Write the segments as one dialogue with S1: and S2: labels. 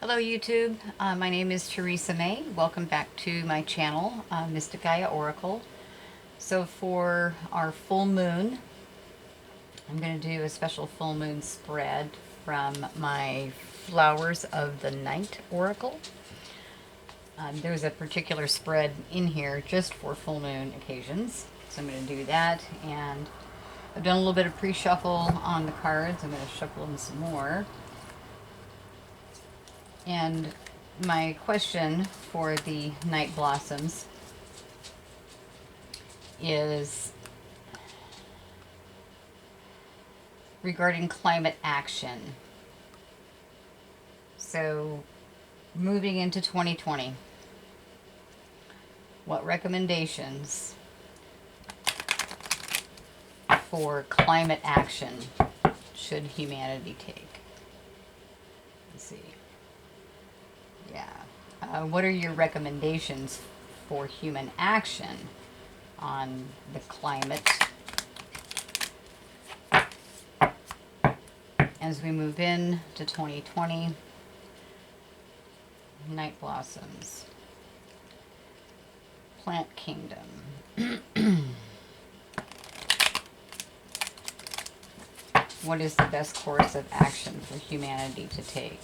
S1: Hello YouTube, my name is Teresa May. Welcome back to my channel, Mystic Gaia Oracle. So for our full moon, I'm going to do a special full moon spread from my Flowers of the Night Oracle. There's a particular spread in here just for full moon occasions. So I'm going to do that, and I've done a little bit of pre-shuffle on the cards. I'm going to shuffle them some more. And my question for the Night Blossoms is regarding climate action. So, moving into 2020, what recommendations for climate action should humanity take? Let's see. Yeah. What are your recommendations for human action on the climate as we move in to 2020? Night Blossoms. Plant Kingdom. What is the best course of action for humanity to take?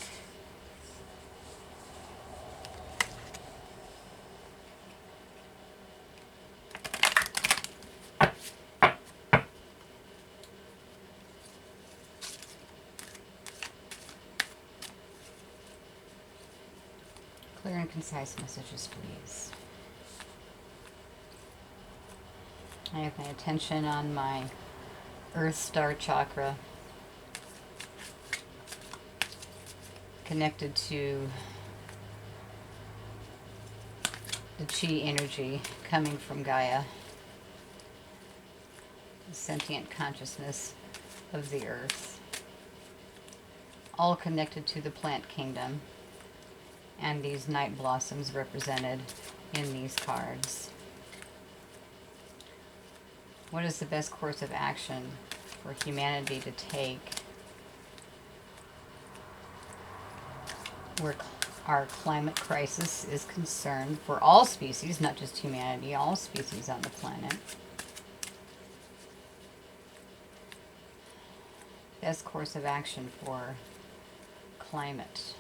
S1: Clear and concise messages, please. I have my attention on my Earth Star Chakra, connected to the Chi energy coming from Gaia, the sentient consciousness of the Earth, all connected to the plant kingdom, and these night blossoms represented in these cards. What is the best course of action for humanity to take where our climate crisis is concerned for all species, not just humanity, all species on the planet? Best course of action for climate.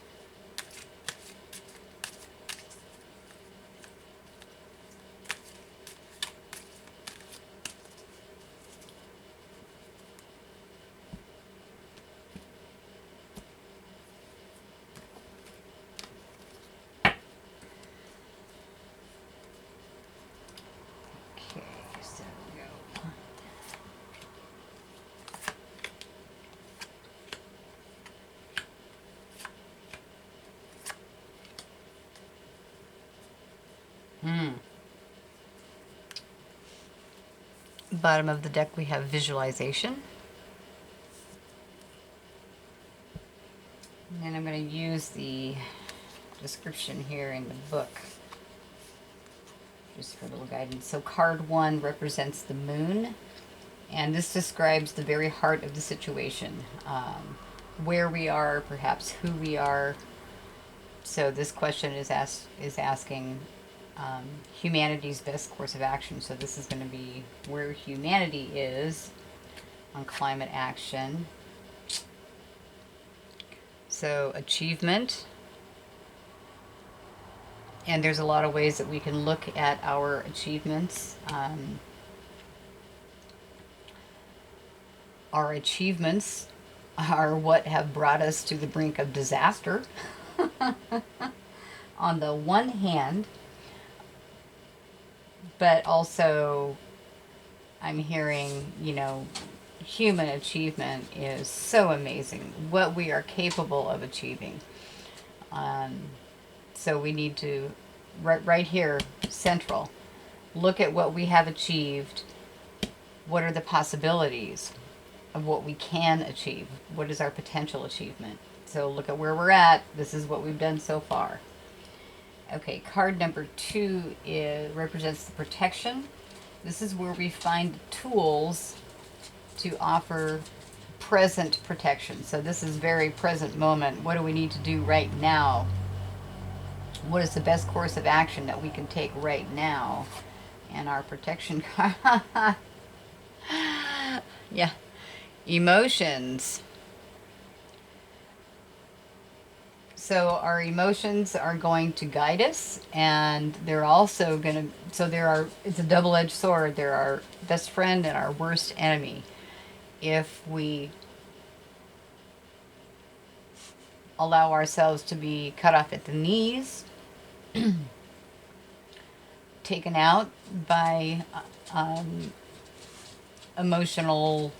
S1: Bottom of the deck we have visualization. And I'm going to use the description here in the book just for a little guidance. So card 1 represents the moon, and this describes the very heart of the situation, where we are, perhaps who we are. So this question is asking humanity's best course of action. So this is going to be where humanity is on climate action. So achievement. And there's a lot of ways that we can look at our achievements. Our achievements are what have brought us to the brink of disaster. On the one hand, but also I'm hearing, human achievement is so amazing, what we are capable of achieving. So we need to, right here, central, look at what we have achieved. What are the possibilities of what we can achieve? What is our potential achievement? So look at where we're at. This is what we've done so far. Okay, card number 2 represents the protection. This is where we find tools to offer present protection. So this is very present moment. What do we need to do right now? What is the best course of action that we can take right now? And our protection card. Yeah. Emotions. So our emotions are going to guide us, and they're also going to, so there are, it's a double-edged sword. They're our best friend and our worst enemy. If we allow ourselves to be cut off at the knees, taken out by emotional,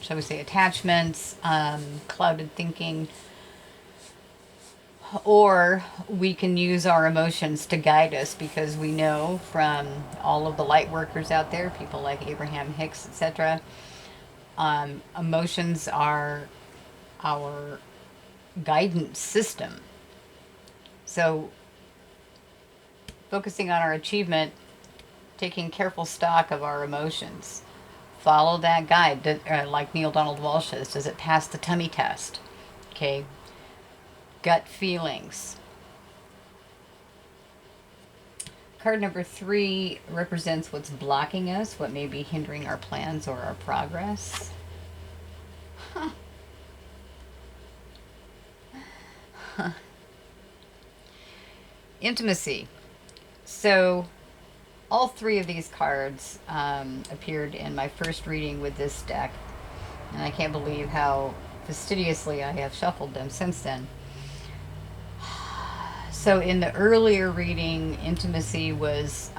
S1: shall we say, attachments, clouded thinking, or we can use our emotions to guide us, because we know from all of the light workers out there, people like Abraham Hicks, etc., emotions are our guidance system. So focusing on our achievement, taking careful stock of our emotions, follow that guide, like Neale Donald Walsch says. Does it pass the tummy test? Okay. Gut feelings. Card number 3 represents what's blocking us, what may be hindering our plans or our progress. Intimacy. So all 3 of these cards appeared in my first reading with this deck, and I can't believe how fastidiously I have shuffled them since then. So in the earlier reading, intimacy was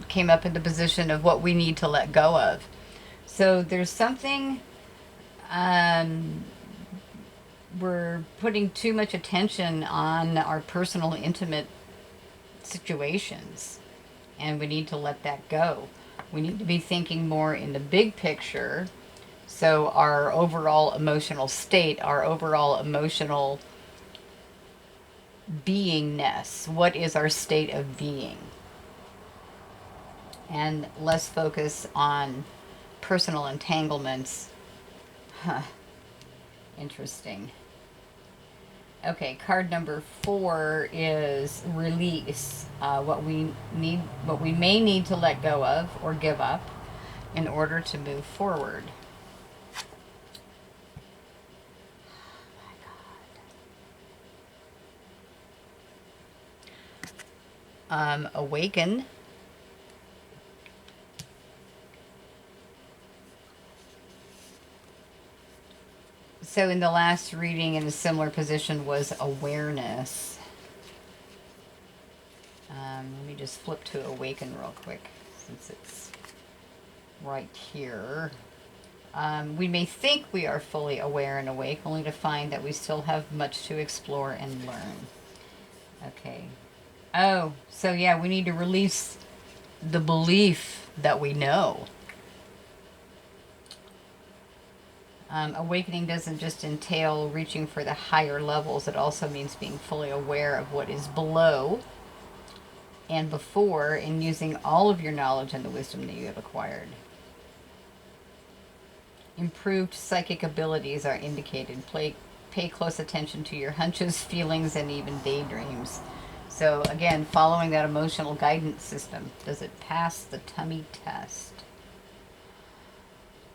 S1: came up in the position of what we need to let go of. So there's something, we're putting too much attention on our personal, intimate situations, and we need to let that go. We need to be thinking more in the big picture. So our overall emotional state, our overall emotional beingness, what is our state of being? And less focus on personal entanglements. Interesting. Okay, card number 4 is release. What we may need to let go of or give up in order to move forward. Awaken. So in the last reading, in a similar position, was awareness. Let me just flip to awaken real quick, since it's right here. We may think we are fully aware and awake, only to find that we still have much to explore and learn. Okay. Oh, so yeah, we need to release the belief that we know. Awakening doesn't just entail reaching for the higher levels. It also means being fully aware of what is below and before, and using all of your knowledge and the wisdom that you have acquired. Improved psychic abilities are indicated. Pay close attention to your hunches, feelings, and even daydreams. So again, following that emotional guidance system. Does it pass the tummy test?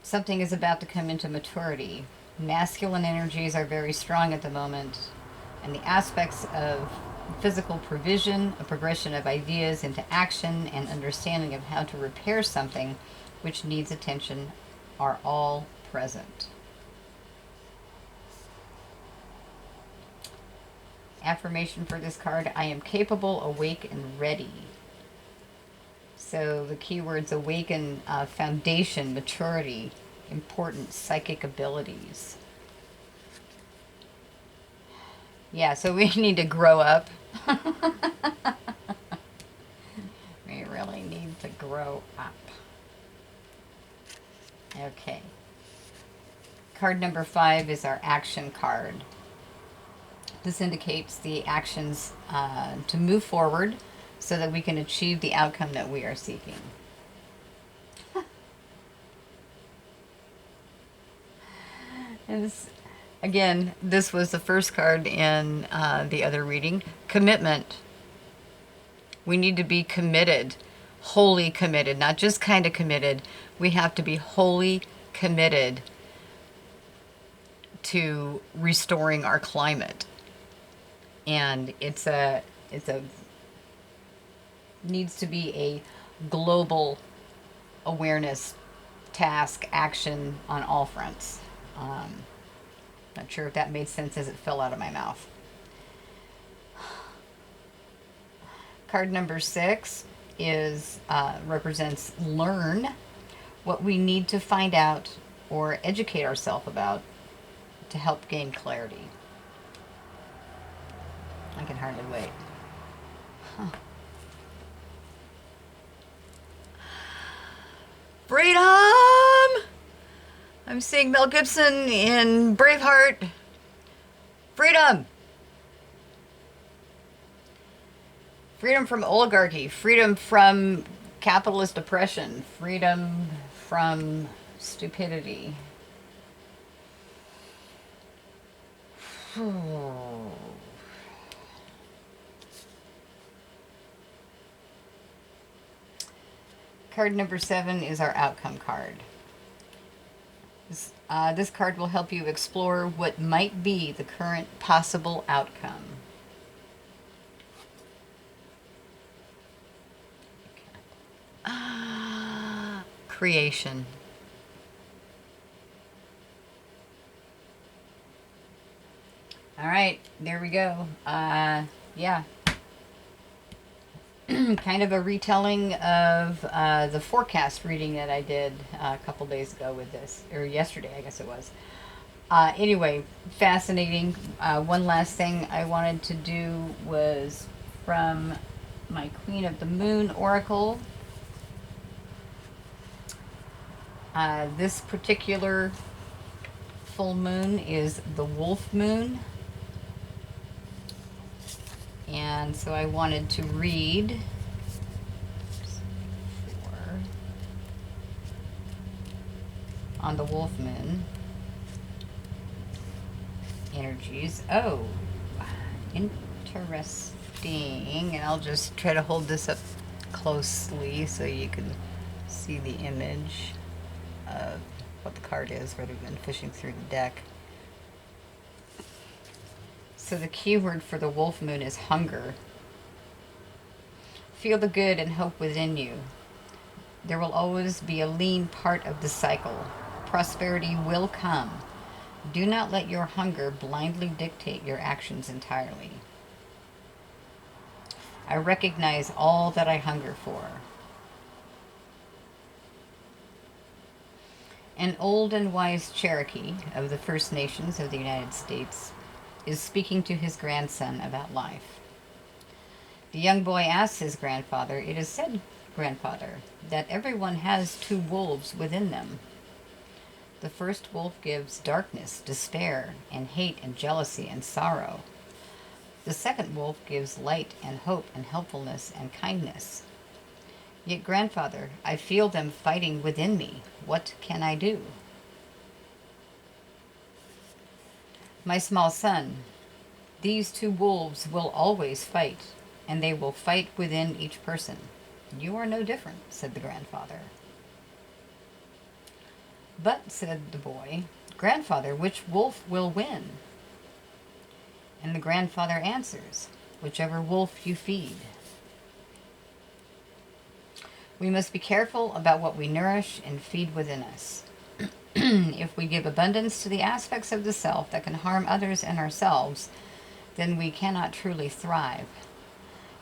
S1: Something is about to come into maturity. Masculine energies are very strong at the moment, and the aspects of physical provision, a progression of ideas into action, and understanding of how to repair something which needs attention are all present. Affirmation for this card: I am capable, awake, and ready. So the keywords: awaken, foundation, maturity, important psychic abilities. Yeah, so we need to grow up. We really need to grow up. Okay. Card number 5 is our action card. This indicates the actions to move forward so that we can achieve the outcome that we are seeking. And this, again, this was the first card in the other reading. Commitment. We need to be committed, wholly committed, not just kind of committed. We have to be wholly committed to restoring our climate. And it's a needs to be a global awareness task action on all fronts. Not sure if that made sense as it fell out of my mouth. Card number 6 is represents learn, what we need to find out or educate ourselves about to help gain clarity. I can hardly wait. Huh. Freedom! I'm seeing Mel Gibson in Braveheart. Freedom! Freedom from oligarchy. Freedom from capitalist oppression. Freedom from stupidity. Card number 7 is our outcome card. This card will help you explore what might be the current possible outcome. Creation. All right, there we go. Yeah. Kind of a retelling of the forecast reading that I did a couple days ago with this, or yesterday, I guess it was. Anyway, fascinating. One last thing I wanted to do was from my Queen of the Moon Oracle. This particular full moon is the Wolf Moon. And so I wanted to read on the Wolf Moon energies. Oh, interesting. And I'll just try to hold this up closely so you can see the image of what the card is rather than fishing through the deck. So the keyword for the Wolf Moon is hunger. Feel the good and hope within you. There will always be a lean part of the cycle. Prosperity will come. Do not let your hunger blindly dictate your actions entirely. I recognize all that I hunger for. An old and wise Cherokee of the First Nations of the United States is speaking to his grandson about life. The young boy asks his grandfather, "It is said, grandfather, that everyone has two wolves within them. The first wolf gives darkness, despair, and hate and jealousy and sorrow. The second wolf gives light and hope and helpfulness and kindness. Yet, grandfather, I feel them fighting within me. What can I do?" My small son, these two wolves will always fight, and they will fight within each person. You are no different, said the grandfather. But, said the boy, "Grandfather, which wolf will win?" And the grandfather answers, "Whichever wolf you feed." We must be careful about what we nourish and feed within us. If we give abundance to the aspects of the self that can harm others and ourselves, then we cannot truly thrive.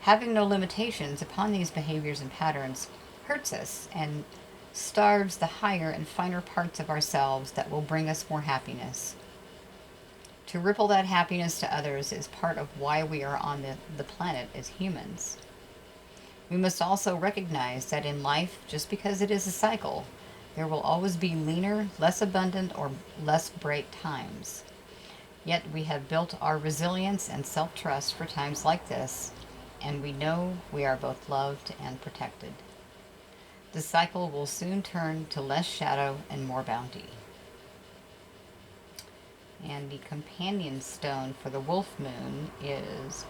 S1: Having no limitations upon these behaviors and patterns hurts us and starves the higher and finer parts of ourselves that will bring us more happiness. To ripple that happiness to others is part of why we are on the planet as humans. We must also recognize that in life, just because it is a cycle, there will always be leaner, less abundant, or less bright times. Yet we have built our resilience and self-trust for times like this, and we know we are both loved and protected. The cycle will soon turn to less shadow and more bounty. And the companion stone for the wolf moon is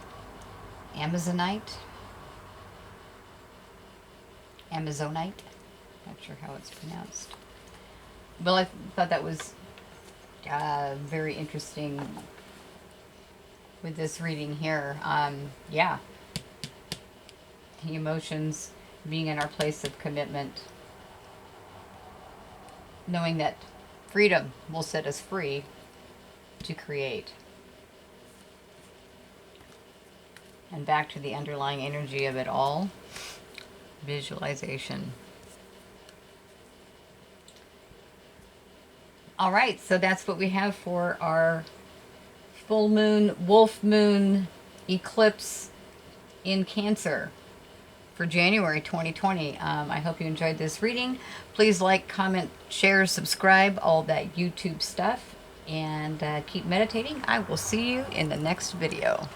S1: Amazonite. Amazonite. Not sure how it's pronounced. Well, I thought that was very interesting with this reading here. Yeah. The emotions, being in our place of commitment, knowing that freedom will set us free to create. And back to the underlying energy of it all, visualization. All right, so that's what we have for our full moon, wolf moon eclipse in Cancer for January 2020. I hope you enjoyed this reading. Please like, comment, share, subscribe, all that YouTube stuff, and keep meditating. I will see you in the next video.